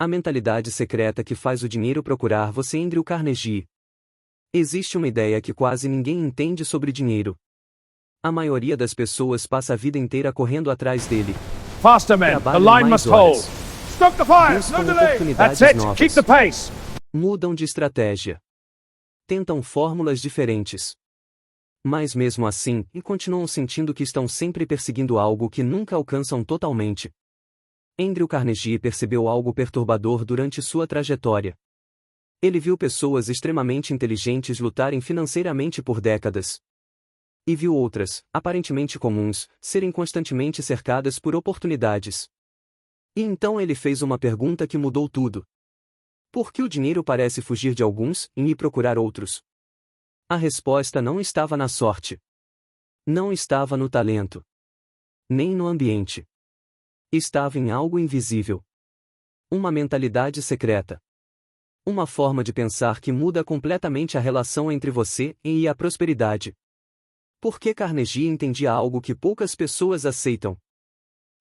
A mentalidade secreta que faz o dinheiro procurar você. Andrew Carnegie. Existe uma ideia que quase ninguém entende sobre dinheiro. A maioria das pessoas passa a vida inteira correndo atrás dele. Faster, men. The Trabalham line mais must hold. horas. Stop the fire. Buscam No delay. oportunidades That's it. novas. Keep the pace. Mudam de estratégia. Tentam fórmulas diferentes. Mas mesmo assim, continuam sentindo que estão sempre perseguindo algo que nunca alcançam totalmente. Andrew Carnegie percebeu algo perturbador durante sua trajetória. Ele viu pessoas extremamente inteligentes lutarem financeiramente por décadas. E viu outras, aparentemente comuns, serem constantemente cercadas por oportunidades. E então ele fez uma pergunta que mudou tudo. Por que o dinheiro parece fugir de alguns e ir procurar outros? A resposta não estava na sorte. Não estava no talento. Nem no ambiente. Estava em algo invisível. Uma mentalidade secreta. Uma forma de pensar que muda completamente a relação entre você e a prosperidade. Por que Carnegie entendia algo que poucas pessoas aceitam?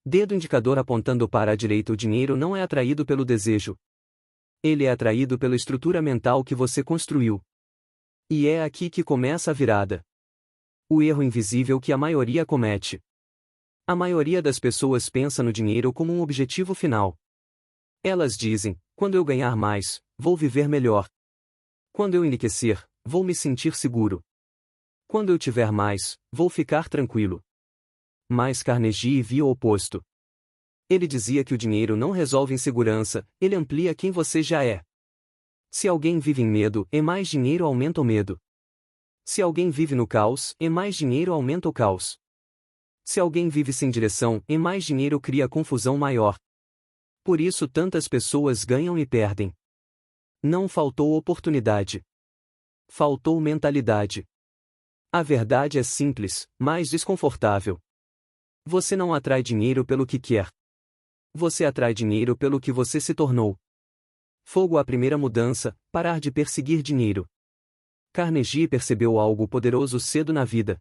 Dedo indicador apontando para a direita. O dinheiro não é atraído pelo desejo. Ele é atraído pela estrutura mental que você construiu. E é aqui que começa a virada. O erro invisível que a maioria comete. A maioria das pessoas pensa no dinheiro como um objetivo final. Elas dizem: quando eu ganhar mais, vou viver melhor. Quando eu enriquecer, vou me sentir seguro. Quando eu tiver mais, vou ficar tranquilo. Mas Carnegie via o oposto. Ele dizia que o dinheiro não resolve insegurança, ele amplia quem você já é. Se alguém vive em medo, e mais dinheiro aumenta o medo. Se alguém vive no caos, e mais dinheiro aumenta o caos. Se alguém vive sem direção, e mais dinheiro cria confusão maior. Por isso tantas pessoas ganham e perdem. Não faltou oportunidade. Faltou mentalidade. A verdade é simples, mas desconfortável. Você não atrai dinheiro pelo que quer. Você atrai dinheiro pelo que você se tornou. Fogo. A primeira mudança: parar de perseguir dinheiro. Carnegie percebeu algo poderoso cedo na vida.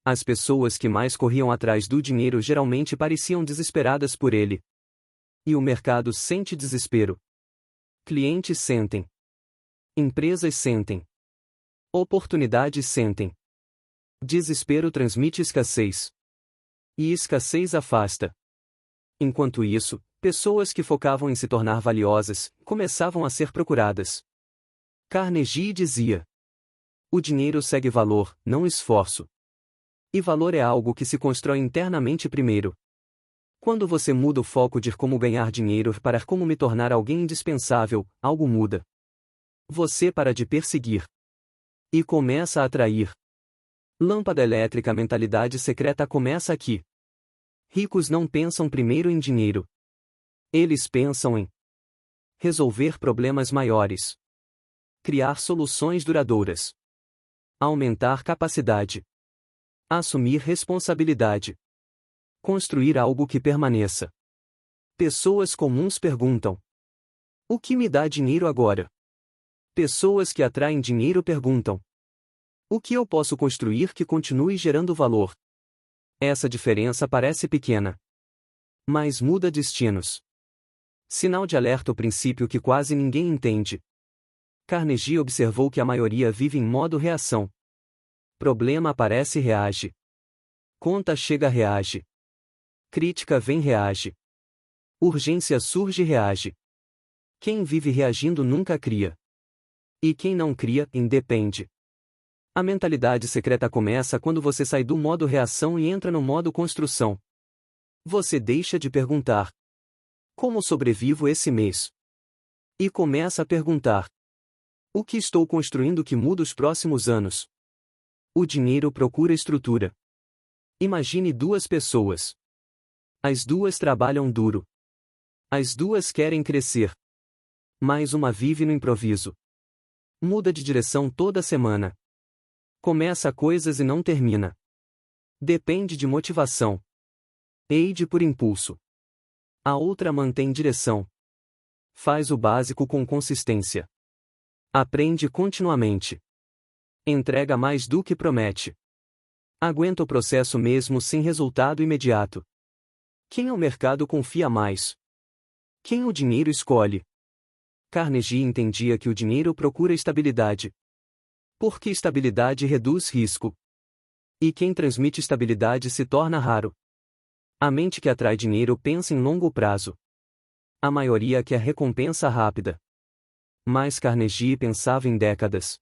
As pessoas que mais corriam atrás do dinheiro geralmente pareciam desesperadas por ele. E o mercado sente desespero. Clientes sentem. Empresas sentem. Oportunidades sentem. Desespero transmite escassez. E escassez afasta. Enquanto isso, pessoas que focavam em se tornar valiosas começavam a ser procuradas. Carnegie dizia: o dinheiro segue valor, não esforço. E valor é algo que se constrói internamente primeiro. Quando você muda o foco de como ganhar dinheiro para como me tornar alguém indispensável, algo muda. Você para de perseguir. E começa a atrair. Lâmpada elétrica. A mentalidade secreta começa aqui. Ricos não pensam primeiro em dinheiro. Eles pensam em resolver problemas maiores. Criar soluções duradouras. Aumentar capacidade. Assumir responsabilidade. Construir algo que permaneça. Pessoas comuns perguntam: o que me dá dinheiro agora? Pessoas que atraem dinheiro perguntam: o que eu posso construir que continue gerando valor? Essa diferença parece pequena, mas muda destinos. Sinal de alerta. O princípio que quase ninguém entende. Carnegie observou que a maioria vive em modo reação. Problema aparece, reage. Conta chega, reage. Crítica vem, reage. Urgência surge, reage. Quem vive reagindo nunca cria. E quem não cria, independe. A mentalidade secreta começa quando você sai do modo reação e entra no modo construção. Você deixa de perguntar: como sobrevivo esse mês? E começa a perguntar: o que estou construindo que muda os próximos anos? O dinheiro procura estrutura. Imagine duas pessoas. As duas trabalham duro. As duas querem crescer. Mas uma vive no improviso. Muda de direção toda semana. Começa coisas e não termina. Depende de motivação. Ide por impulso. A outra mantém direção. Faz o básico com consistência. Aprende continuamente. Entrega mais do que promete. Aguenta o processo mesmo sem resultado imediato. Quem ao mercado confia mais? Quem o dinheiro escolhe? Carnegie entendia que o dinheiro procura estabilidade. Porque estabilidade reduz risco. E quem transmite estabilidade se torna raro. A mente que atrai dinheiro pensa em longo prazo. A maioria quer recompensa rápida. Mas Carnegie pensava em décadas.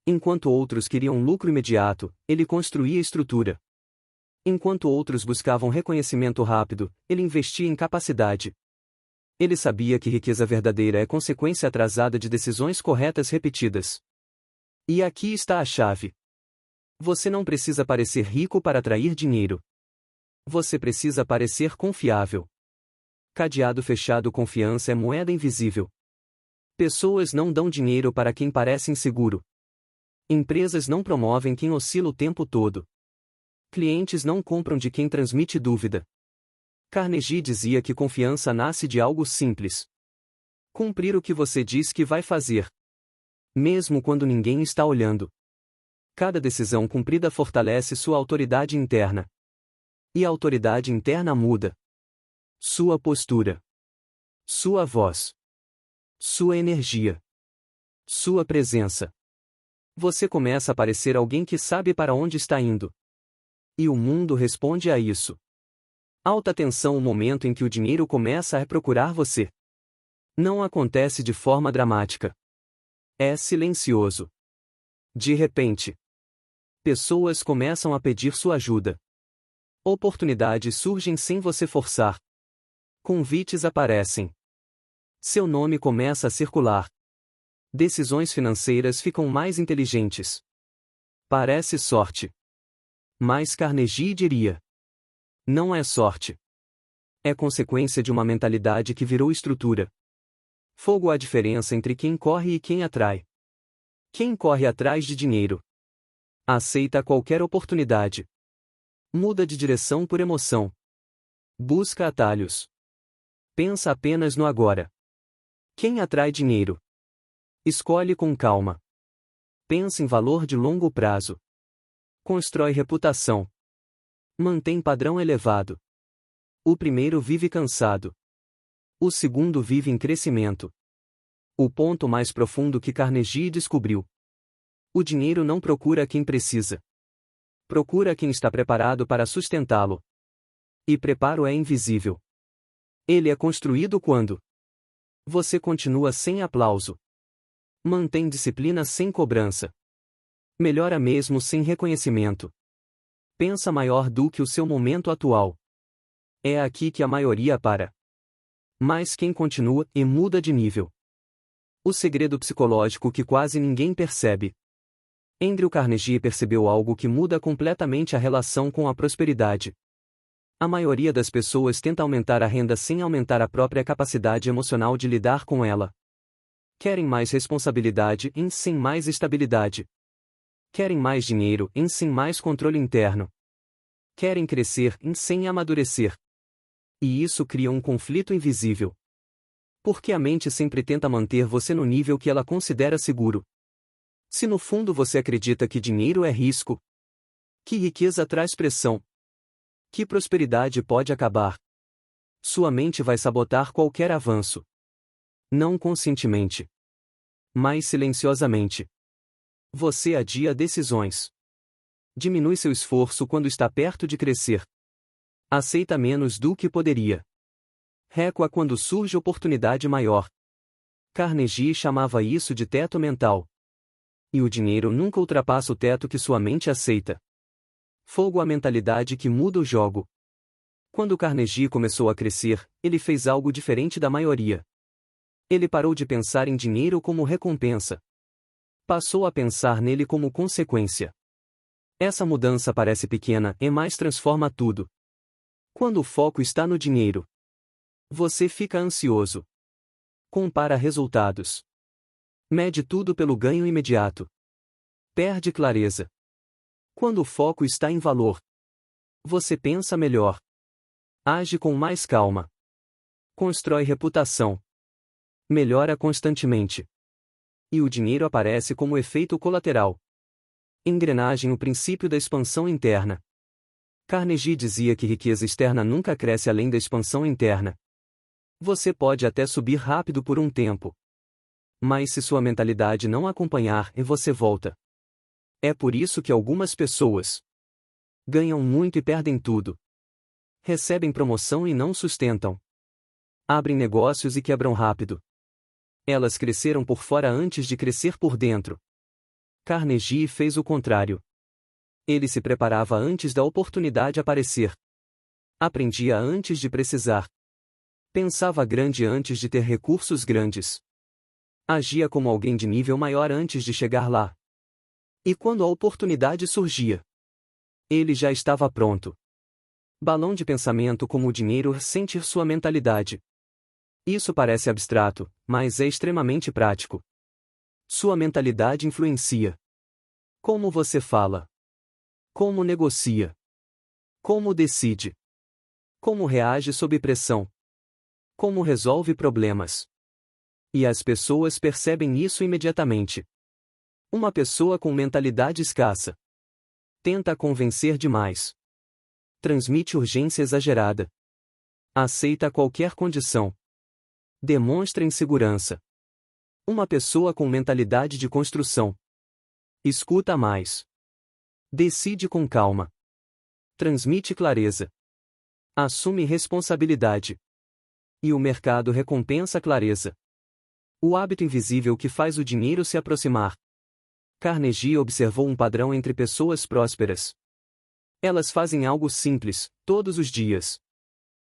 Enquanto outros queriam lucro imediato, ele construía estrutura. Enquanto outros buscavam reconhecimento rápido, ele investia em capacidade. Ele sabia que riqueza verdadeira é consequência atrasada de decisões corretas repetidas. E aqui está a chave. Você não precisa parecer rico para atrair dinheiro. Você precisa parecer confiável. Cadeado fechado. Confiança é moeda invisível. Pessoas não dão dinheiro para quem parece inseguro. Empresas não promovem quem oscila o tempo todo. Clientes não compram de quem transmite dúvida. Carnegie dizia que confiança nasce de algo simples. Cumprir o que você diz que vai fazer. Mesmo quando ninguém está olhando. Cada decisão cumprida fortalece sua autoridade interna. E a autoridade interna muda sua postura, sua voz, sua energia, sua presença. Você começa a parecer alguém que sabe para onde está indo. E o mundo responde a isso. Alta tensão. O momento em que o dinheiro começa a procurar você. Não acontece de forma dramática. É silencioso. De repente, pessoas começam a pedir sua ajuda. Oportunidades surgem sem você forçar. Convites aparecem. Seu nome começa a circular. Decisões financeiras ficam mais inteligentes. Parece sorte. Mas Carnegie diria: não é sorte. É consequência de uma mentalidade que virou estrutura. Fogo. A diferença entre quem corre e quem atrai. Quem corre atrás de dinheiro aceita qualquer oportunidade. Muda de direção por emoção. Busca atalhos. Pensa apenas no agora. Quem atrai dinheiro escolhe com calma. Pensa em valor de longo prazo. Constrói reputação. Mantém padrão elevado. O primeiro vive cansado. O segundo vive em crescimento. O ponto mais profundo que Carnegie descobriu. O dinheiro não procura quem precisa. Procura quem está preparado para sustentá-lo. E preparo é invisível. Ele é construído quando você continua sem aplauso. Mantém disciplina sem cobrança. Melhora mesmo sem reconhecimento. Pensa maior do que o seu momento atual. É aqui que a maioria para. Mas quem continua e muda de nível. O segredo psicológico que quase ninguém percebe. Andrew Carnegie percebeu algo que muda completamente a relação com a prosperidade. A maioria das pessoas tenta aumentar a renda sem aumentar a própria capacidade emocional de lidar com ela. Querem mais responsabilidade sem mais estabilidade. Querem mais dinheiro sem mais controle interno. Querem crescer sem amadurecer. E isso cria um conflito invisível. Porque a mente sempre tenta manter você no nível que ela considera seguro. Se no fundo você acredita que dinheiro é risco, que riqueza traz pressão, que prosperidade pode acabar, sua mente vai sabotar qualquer avanço. Não conscientemente, mas silenciosamente. Você adia decisões. Diminui seu esforço quando está perto de crescer. Aceita menos do que poderia. Recua quando surge oportunidade maior. Carnegie chamava isso de teto mental. E o dinheiro nunca ultrapassa o teto que sua mente aceita. Fogo. A mentalidade que muda o jogo. Quando Carnegie começou a crescer, ele fez algo diferente da maioria. Ele parou de pensar em dinheiro como recompensa. Passou a pensar nele como consequência. Essa mudança parece pequena, mas transforma tudo. Quando o foco está no dinheiro, você fica ansioso. Compara resultados. Mede tudo pelo ganho imediato. Perde clareza. Quando o foco está em valor, você pensa melhor. Age com mais calma. Constrói reputação. Melhora constantemente. E o dinheiro aparece como efeito colateral. Engrenagem. O princípio da expansão interna. Carnegie dizia que riqueza externa nunca cresce além da expansão interna. Você pode até subir rápido por um tempo. Mas se sua mentalidade não acompanhar, você volta. É por isso que algumas pessoas ganham muito e perdem tudo. Recebem promoção e não sustentam. Abrem negócios e quebram rápido. Elas cresceram por fora antes de crescer por dentro. Carnegie fez o contrário. Ele se preparava antes da oportunidade aparecer. Aprendia antes de precisar. Pensava grande antes de ter recursos grandes. Agia como alguém de nível maior antes de chegar lá. E quando a oportunidade surgia, ele já estava pronto. Balão de pensamento como o dinheiro sentir sua mentalidade. Isso parece abstrato, mas é extremamente prático. Sua mentalidade influencia como você fala, como negocia, como decide, como reage sob pressão, como resolve problemas. E as pessoas percebem isso imediatamente. Uma pessoa com mentalidade escassa tenta convencer demais. Transmite urgência exagerada. Aceita qualquer condição. Demonstra insegurança. Uma pessoa com mentalidade de construção escuta mais. Decide com calma. Transmite clareza. Assume responsabilidade. E o mercado recompensa a clareza. O hábito invisível que faz o dinheiro se aproximar. Carnegie observou um padrão entre pessoas prósperas. Elas fazem algo simples, todos os dias.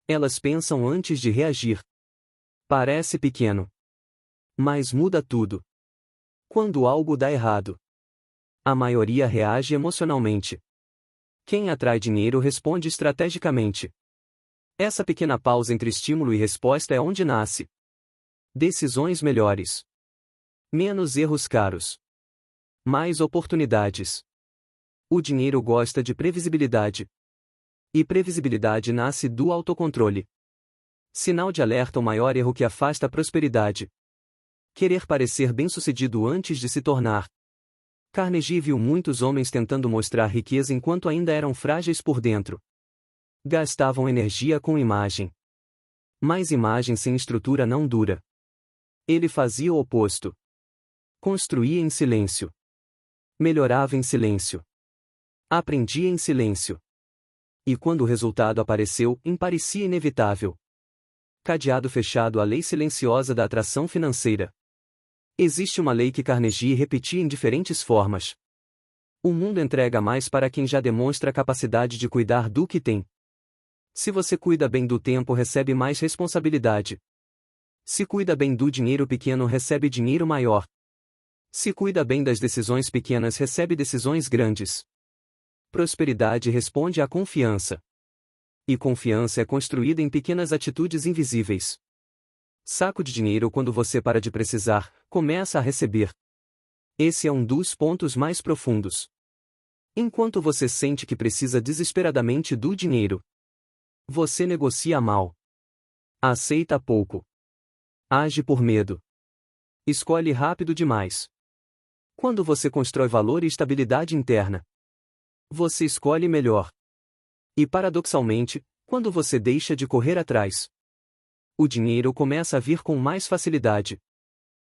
Elas pensam antes de reagir. Parece pequeno, mas muda tudo. Quando algo dá errado, a maioria reage emocionalmente. Quem atrai dinheiro responde estrategicamente. Essa pequena pausa entre estímulo e resposta é onde nasce decisões melhores. Menos erros caros. Mais oportunidades. O dinheiro gosta de previsibilidade. E previsibilidade nasce do autocontrole. Sinal de alerta: o maior erro que afasta a prosperidade. Querer parecer bem-sucedido antes de se tornar. Carnegie viu muitos homens tentando mostrar riqueza enquanto ainda eram frágeis por dentro. Gastavam energia com imagem. Mas imagem sem estrutura não dura. Ele fazia o oposto. Construía em silêncio. Melhorava em silêncio. Aprendia em silêncio. E quando o resultado apareceu, parecia inevitável. Cadeado fechado: a lei silenciosa da atração financeira. Existe uma lei que Carnegie repetia em diferentes formas. O mundo entrega mais para quem já demonstra a capacidade de cuidar do que tem. Se você cuida bem do tempo, recebe mais responsabilidade. Se cuida bem do dinheiro pequeno, recebe dinheiro maior. Se cuida bem das decisões pequenas, recebe decisões grandes. Prosperidade responde à confiança. E confiança é construída em pequenas atitudes invisíveis. Saco de dinheiro: quando você para de precisar, começa a receber. Esse é um dos pontos mais profundos. Enquanto você sente que precisa desesperadamente do dinheiro, você negocia mal. Aceita pouco. Age por medo. Escolhe rápido demais. Quando você constrói valor e estabilidade interna, você escolhe melhor. E paradoxalmente, quando você deixa de correr atrás, o dinheiro começa a vir com mais facilidade.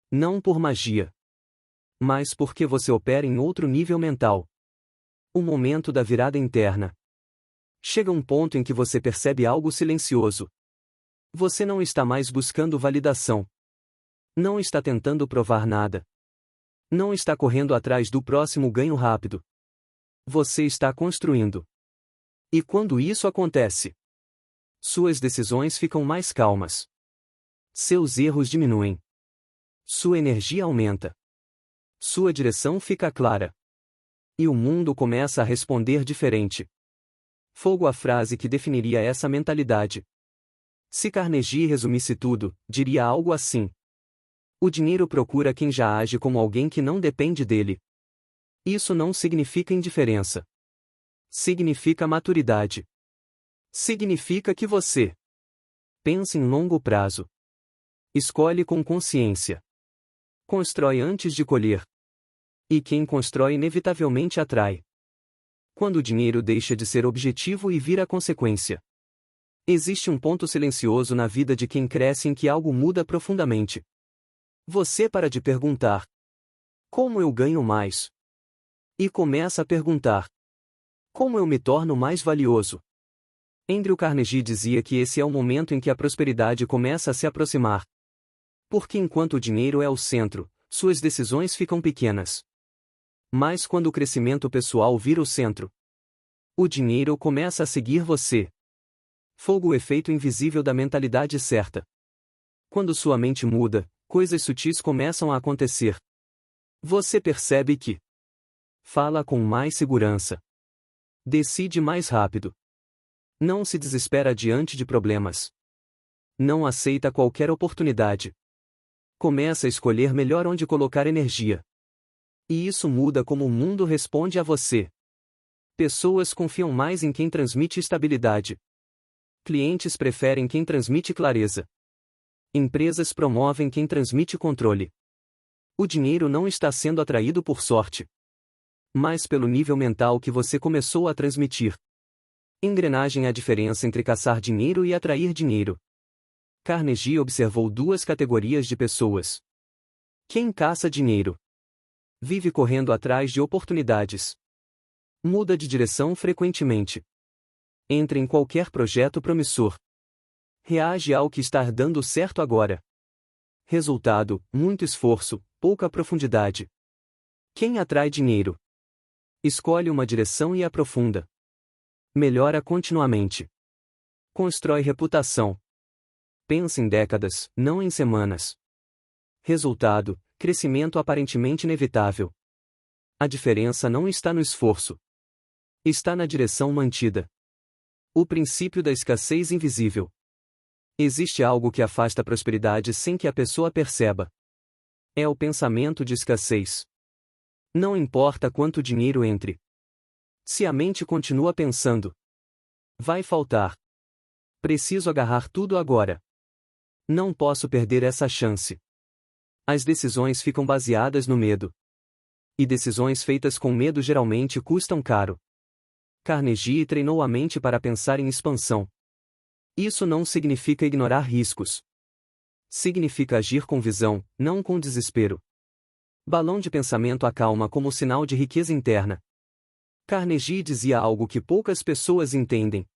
Não por magia, mas porque você opera em outro nível mental. O momento da virada interna. Chega um ponto em que você percebe algo silencioso. Você não está mais buscando validação. Não está tentando provar nada. Não está correndo atrás do próximo ganho rápido. Você está construindo. E quando isso acontece, suas decisões ficam mais calmas. Seus erros diminuem. Sua energia aumenta. Sua direção fica clara. E o mundo começa a responder diferente. Fogo: a frase que definiria essa mentalidade. Se Carnegie resumisse tudo, diria algo assim: o dinheiro procura quem já age como alguém que não depende dele. Isso não significa indiferença. Significa maturidade. Significa que você pensa em longo prazo. Escolhe com consciência. Constrói antes de colher. E quem constrói inevitavelmente atrai. Quando o dinheiro deixa de ser objetivo e vira consequência, Existe um ponto silencioso na vida de quem cresce em que algo muda profundamente. Você para de perguntar: como eu ganho mais? E começa a perguntar: como eu me torno mais valioso? Andrew Carnegie dizia que esse é o momento em que a prosperidade começa a se aproximar. Porque enquanto o dinheiro é o centro, suas decisões ficam pequenas. Mas quando o crescimento pessoal vira o centro, o dinheiro começa a seguir você. Fogo, o efeito invisível da mentalidade certa. Quando sua mente muda, coisas sutis começam a acontecer. Você percebe que fala com mais segurança. Decide mais rápido. Não se desespera diante de problemas. Não aceita qualquer oportunidade. Começa a escolher melhor onde colocar energia. E isso muda como o mundo responde a você. Pessoas confiam mais em quem transmite estabilidade. Clientes preferem quem transmite clareza. Empresas promovem quem transmite controle. O dinheiro não está sendo atraído por sorte, mas pelo nível mental que você começou a transmitir. Engrenagem: a diferença entre caçar dinheiro e atrair dinheiro. Carnegie observou duas categorias de pessoas. Quem caça dinheiro vive correndo atrás de oportunidades. Muda de direção frequentemente. Entra em qualquer projeto promissor. Reage ao que está dando certo agora. Resultado: muito esforço, pouca profundidade. Quem atrai dinheiro escolhe uma direção e aprofunda. Melhora continuamente. Constrói reputação. Pensa em décadas, não em semanas. Resultado: crescimento aparentemente inevitável. A diferença não está no esforço. Está na direção mantida. O princípio da escassez invisível. Existe algo que afasta a prosperidade sem que a pessoa perceba. É o pensamento de escassez. Não importa quanto dinheiro entre. Se a mente continua pensando: vai faltar. Preciso agarrar tudo agora. Não posso perder essa chance. As decisões ficam baseadas no medo. E decisões feitas com medo geralmente custam caro. Carnegie treinou a mente para pensar em expansão. Isso não significa ignorar riscos. Significa agir com visão, não com desespero. Balão de pensamento acalma como sinal de riqueza interna. Carnegie dizia algo que poucas pessoas entendem.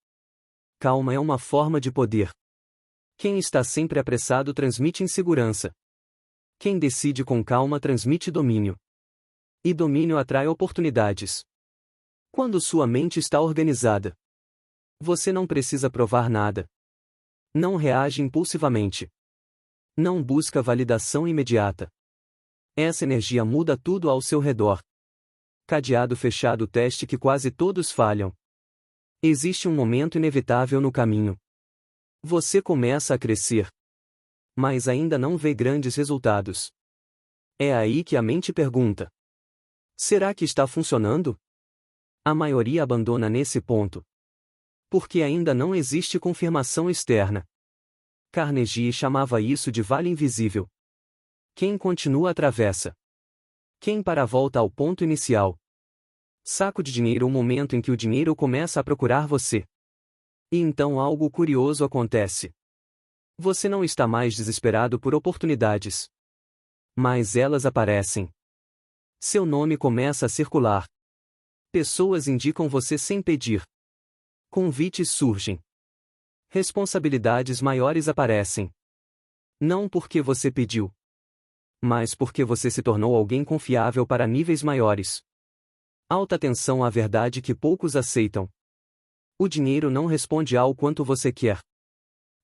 Calma é uma forma de poder. Quem está sempre apressado transmite insegurança. Quem decide com calma transmite domínio. E domínio atrai oportunidades. Quando sua mente está organizada, você não precisa provar nada. Não reage impulsivamente. Não busca validação imediata. Essa energia muda tudo ao seu redor. Cadeado fechado, teste que quase todos falham. Existe um momento inevitável no caminho. Você começa a crescer, mas ainda não vê grandes resultados. É aí que a mente pergunta: será que está funcionando? A maioria abandona nesse ponto, porque ainda não existe confirmação externa. Carnegie chamava isso de vale invisível. Quem continua atravessa. Quem para volta ao ponto inicial. Saco de dinheiro, o momento em que o dinheiro começa a procurar você. E então algo curioso acontece. Você não está mais desesperado por oportunidades, mas elas aparecem. Seu nome começa a circular. Pessoas indicam você sem pedir. Convites surgem. Responsabilidades maiores aparecem. Não porque você pediu, mas porque você se tornou alguém confiável para níveis maiores. Alta atenção à verdade que poucos aceitam. O dinheiro não responde ao quanto você quer.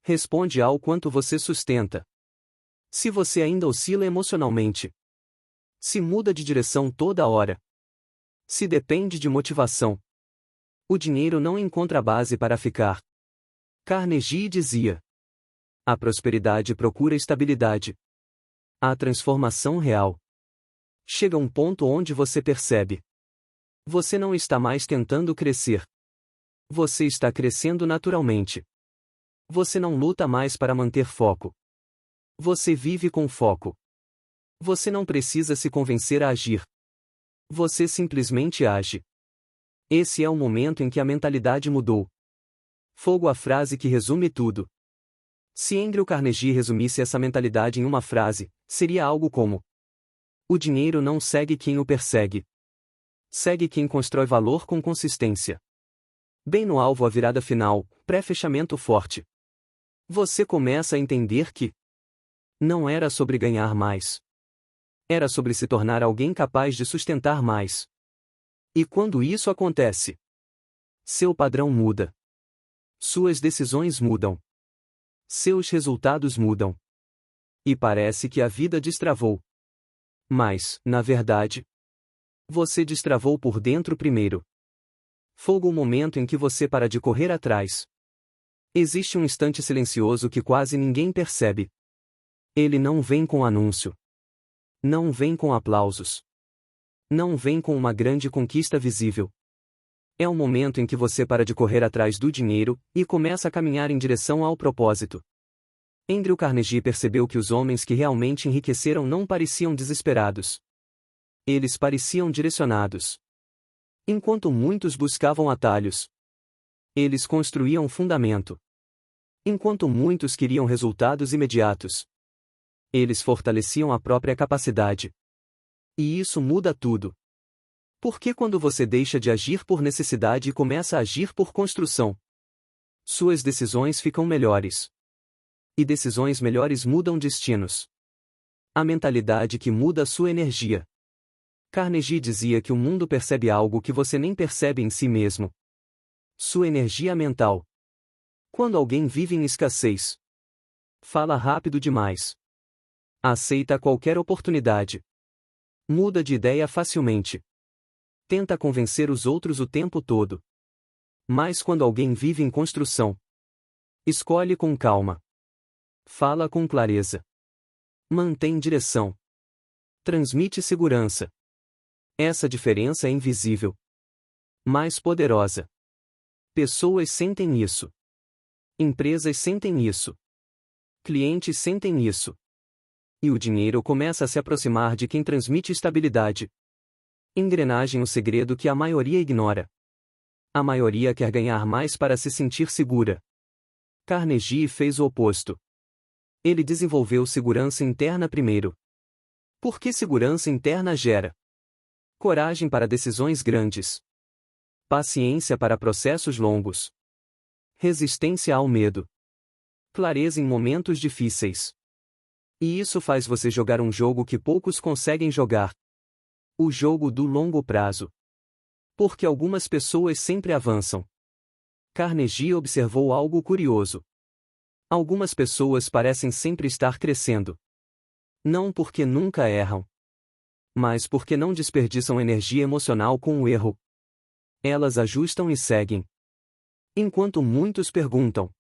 Responde ao quanto você sustenta. Se você ainda oscila emocionalmente, se muda de direção toda hora, se depende de motivação, o dinheiro não encontra base para ficar. Carnegie dizia: a prosperidade procura estabilidade. A transformação real chega a um ponto onde você percebe: você não está mais tentando crescer. Você está crescendo naturalmente. Você não luta mais para manter foco. Você vive com foco. Você não precisa se convencer a agir. Você simplesmente age. Esse é o momento em que a mentalidade mudou. Fogo, a frase que resume tudo. Se Andrew Carnegie resumisse essa mentalidade em uma frase, seria algo como: o dinheiro não segue quem o persegue. Segue quem constrói valor com consistência. Bem no alvo, a virada final, pré-fechamento forte. Você começa a entender que não era sobre ganhar mais. Era sobre se tornar alguém capaz de sustentar mais. E quando isso acontece, seu padrão muda. Suas decisões mudam. Seus resultados mudam. E parece que a vida destravou. Mas, na verdade, você destravou por dentro primeiro. Fogo, o momento em que você para de correr atrás. Existe um instante silencioso que quase ninguém percebe. Ele não vem com anúncio. Não vem com aplausos. Não vem com uma grande conquista visível. É o momento em que você para de correr atrás do dinheiro e começa a caminhar em direção ao propósito. Andrew Carnegie percebeu que os homens que realmente enriqueceram não pareciam desesperados. Eles pareciam direcionados. Enquanto muitos buscavam atalhos, eles construíam fundamento. Enquanto muitos queriam resultados imediatos, eles fortaleciam a própria capacidade. E isso muda tudo. Porque quando você deixa de agir por necessidade e começa a agir por construção, suas decisões ficam melhores. E decisões melhores mudam destinos. A mentalidade que muda a sua energia. Carnegie dizia que o mundo percebe algo que você nem percebe em si mesmo. Sua energia mental. Quando alguém vive em escassez, fala rápido demais. Aceita qualquer oportunidade. Muda de ideia facilmente. Tenta convencer os outros o tempo todo. Mas quando alguém vive em construção, escolhe com calma. Fala com clareza. Mantém direção. Transmite segurança. Essa diferença é invisível, mas poderosa. Pessoas sentem isso. Empresas sentem isso. Clientes sentem isso. E o dinheiro começa a se aproximar de quem transmite estabilidade. Engrenagem, o segredo que a maioria ignora. A maioria quer ganhar mais para se sentir segura. Carnegie fez o oposto. Ele desenvolveu segurança interna primeiro. Porque segurança interna gera coragem para decisões grandes, paciência para processos longos, resistência ao medo, clareza em momentos difíceis. E isso faz você jogar um jogo que poucos conseguem jogar. O jogo do longo prazo. Porque algumas pessoas sempre avançam. Carnegie observou algo curioso. Algumas pessoas parecem sempre estar crescendo. Não porque nunca erram, mas porque não desperdiçam energia emocional com o erro. Elas ajustam e seguem. Enquanto muitos perguntam: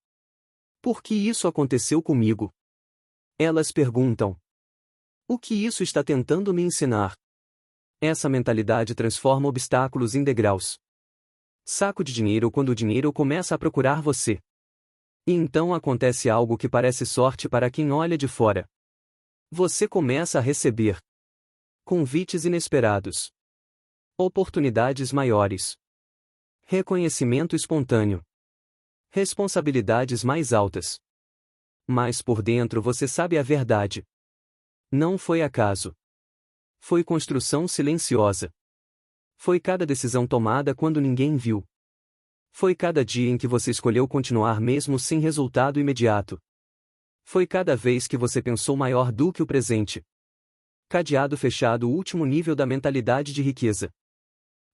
por que isso aconteceu comigo? Elas perguntam: o que isso está tentando me ensinar? Essa mentalidade transforma obstáculos em degraus. Saco de dinheiro quando o dinheiro começa a procurar você. E então acontece algo que parece sorte para quem olha de fora. Você começa a receber convites inesperados, oportunidades maiores, reconhecimento espontâneo, responsabilidades mais altas. Mas por dentro você sabe a verdade. Não foi acaso. Foi construção silenciosa. Foi cada decisão tomada quando ninguém viu. Foi cada dia em que você escolheu continuar mesmo sem resultado imediato. Foi cada vez que você pensou maior do que o presente. Cadeado fechado, o último nível da mentalidade de riqueza.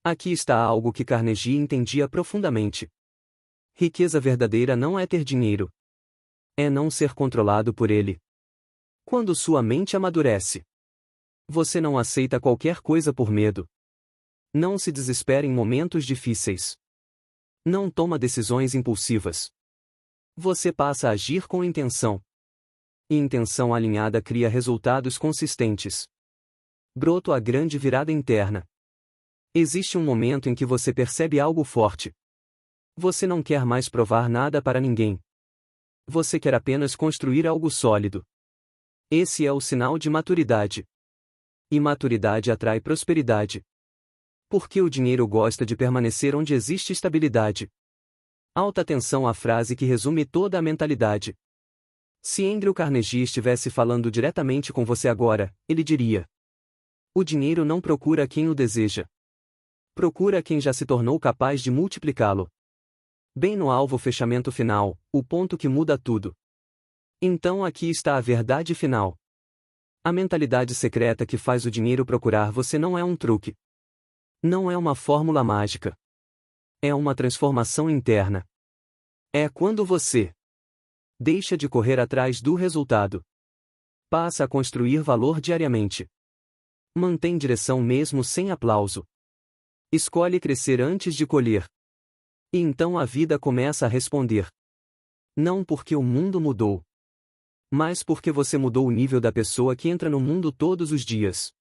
Aqui está algo que Carnegie entendia profundamente. Riqueza verdadeira não é ter dinheiro. É não ser controlado por ele. Quando sua mente amadurece, você não aceita qualquer coisa por medo. Não se desespera em momentos difíceis. Não toma decisões impulsivas. Você passa a agir com intenção. E intenção alinhada cria resultados consistentes. Broto, a grande virada interna. Existe um momento em que você percebe algo forte. Você não quer mais provar nada para ninguém. Você quer apenas construir algo sólido. Esse é o sinal de maturidade. E maturidade atrai prosperidade. Porque o dinheiro gosta de permanecer onde existe estabilidade. Alta atenção à frase que resume toda a mentalidade. Se Andrew Carnegie estivesse falando diretamente com você agora, ele diria: o dinheiro não procura quem o deseja. Procura quem já se tornou capaz de multiplicá-lo. Bem no alvo fechamento final, o ponto que muda tudo. Então aqui está a verdade final. A mentalidade secreta que faz o dinheiro procurar você não é um truque. Não é uma fórmula mágica. É uma transformação interna. É quando você deixa de correr atrás do resultado. Passa a construir valor diariamente. Mantém direção mesmo sem aplauso. Escolhe crescer antes de colher. E então a vida começa a responder. Não porque o mundo mudou, mas porque você mudou o nível da pessoa que entra no mundo todos os dias.